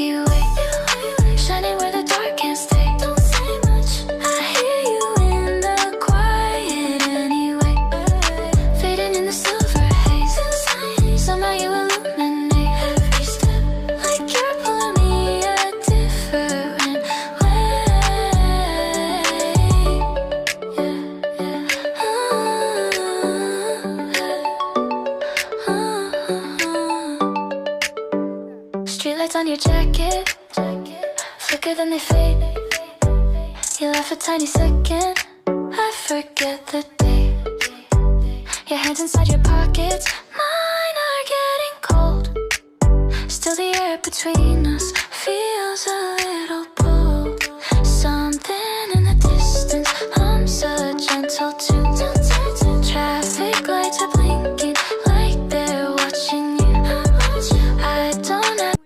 Milky Way, shining where the dark can't stay. Don't say much, I hear you in the quiet anyway. Fading in the silver haze, somehow you illuminate every step, like you're pulling me a different way. Streetlights on your jacket, flicker then they fade. You laugh a tiny second, I forget the day. Your hands inside your pockets, mine are getting cold. Still the air between us feels a little bold. Something in the distance hums a gentle tune. Traffic lights are blinking like they're watching you. I don't have